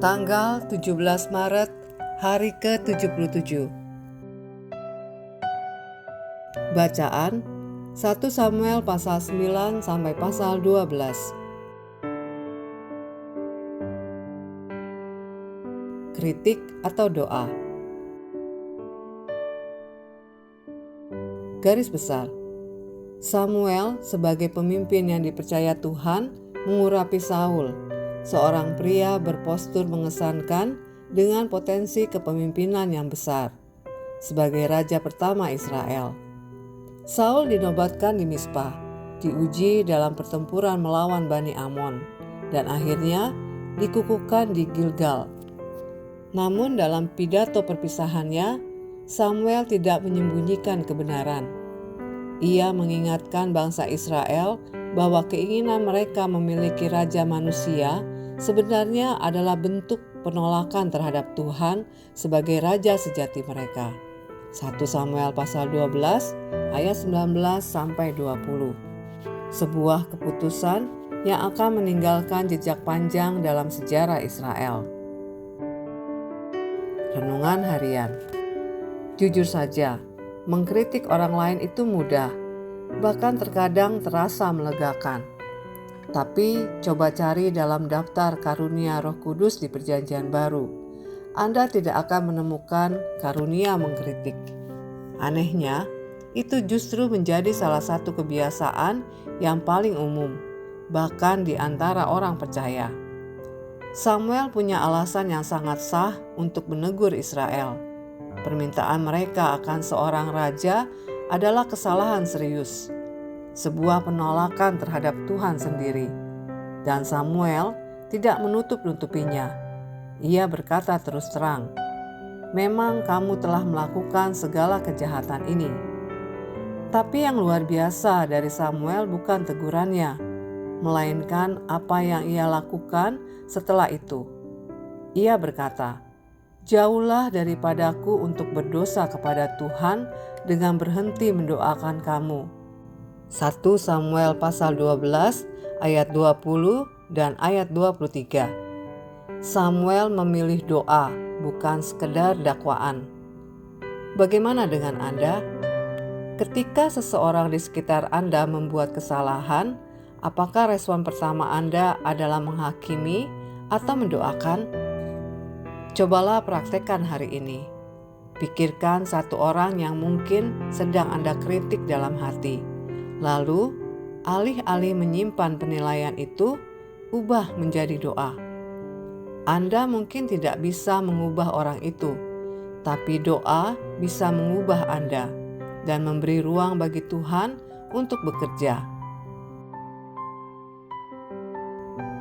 Tanggal 17 Maret, hari ke-77. Bacaan 1 Samuel pasal 9 sampai pasal 12. Kritik atau doa. Garis besar. Samuel sebagai pemimpin yang dipercaya Tuhan mengurapi Saul, seorang pria berpostur mengesankan dengan potensi kepemimpinan yang besar, sebagai raja pertama Israel. Saul dinobatkan di Mizpah, diuji dalam pertempuran melawan Bani Amon, dan akhirnya dikukuhkan di Gilgal. Namun dalam pidato perpisahannya, Samuel tidak menyembunyikan kebenaran. Ia mengingatkan bangsa Israel bahwa keinginan mereka memiliki raja manusia sebenarnya adalah bentuk penolakan terhadap Tuhan sebagai raja sejati mereka. 1 Samuel pasal 12 ayat 19 sampai 20. Sebuah keputusan yang akan meninggalkan jejak panjang dalam sejarah Israel. Renungan harian. Jujur saja, mengkritik orang lain itu mudah, bahkan terkadang terasa melegakan. Tapi coba cari dalam daftar karunia Roh Kudus di Perjanjian Baru. Anda tidak akan menemukan karunia mengkritik. Anehnya, itu justru menjadi salah satu kebiasaan yang paling umum, bahkan di antara orang percaya. Samuel punya alasan yang sangat sah untuk menegur Israel. Permintaan mereka akan seorang raja adalah kesalahan serius, sebuah penolakan terhadap Tuhan sendiri. Dan Samuel tidak menutup-nutupinya. Ia berkata terus terang, "Memang kamu telah melakukan segala kejahatan ini." Tapi yang luar biasa dari Samuel bukan tegurannya, melainkan apa yang ia lakukan setelah itu. Ia berkata, "Jauhlah daripadaku untuk berdosa kepada Tuhan dengan berhenti mendoakan kamu." 1 Samuel pasal 12 ayat 20 dan ayat 23. Samuel memilih doa, bukan sekedar dakwaan. Bagaimana dengan Anda? Ketika seseorang di sekitar Anda membuat kesalahan, apakah respon pertama Anda adalah menghakimi atau mendoakan? Cobalah praktekkan hari ini. Pikirkan satu orang yang mungkin sedang Anda kritik dalam hati. Lalu, alih-alih menyimpan penilaian itu, ubah menjadi doa. Anda mungkin tidak bisa mengubah orang itu, tapi doa bisa mengubah Anda dan memberi ruang bagi Tuhan untuk bekerja.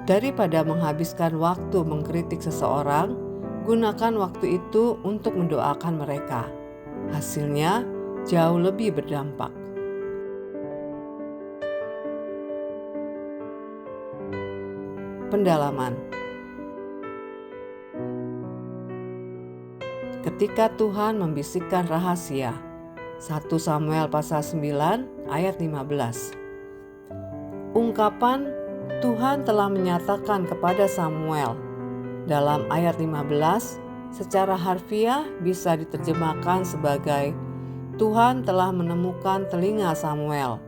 Daripada menghabiskan waktu mengkritik seseorang, gunakan waktu itu untuk mendoakan mereka. Hasilnya jauh lebih berdampak. Pendalaman. Ketika Tuhan membisikkan rahasia. 1 Samuel pasal 9 ayat 15. Ungkapan Tuhan telah menyatakan kepada Samuel dalam ayat 15 secara harfiah bisa diterjemahkan sebagai Tuhan telah menemukan telinga Samuel.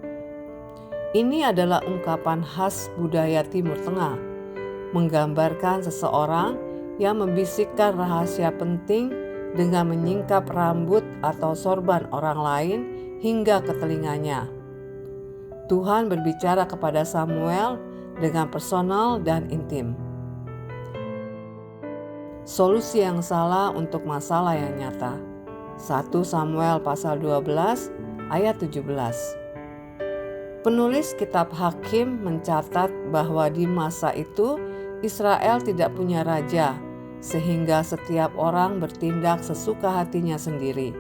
Ini adalah ungkapan khas budaya Timur Tengah, menggambarkan seseorang yang membisikkan rahasia penting dengan menyingkap rambut atau sorban orang lain hingga ke telinganya. Tuhan berbicara kepada Samuel dengan personal dan intim. Solusi yang salah untuk masalah yang nyata. 1 Samuel pasal 12 ayat 17. Penulis kitab Hakim mencatat bahwa di masa itu Israel tidak punya raja, sehingga setiap orang bertindak sesuka hatinya sendiri.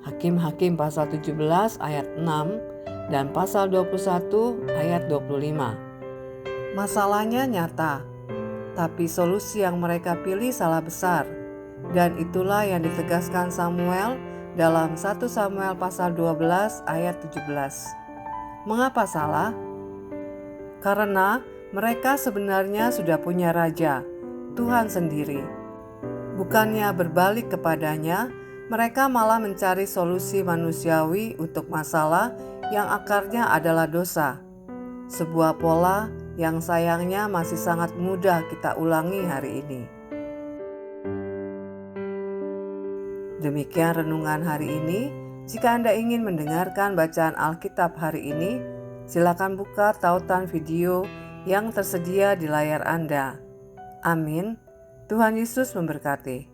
Hakim-Hakim pasal 17 ayat 6 dan pasal 21 ayat 25. Masalahnya nyata, tapi solusi yang mereka pilih salah besar, dan itulah yang ditegaskan Samuel dalam 1 Samuel pasal 12 ayat 17. Mengapa salah? Karena mereka sebenarnya sudah punya raja, Tuhan sendiri. Bukannya berbalik kepadanya, mereka malah mencari solusi manusiawi untuk masalah yang akarnya adalah dosa. Sebuah pola yang sayangnya masih sangat mudah kita ulangi hari ini. Demikian renungan hari ini. Jika Anda ingin mendengarkan bacaan Alkitab hari ini, silakan buka tautan video yang tersedia di layar Anda. Amin. Tuhan Yesus memberkati.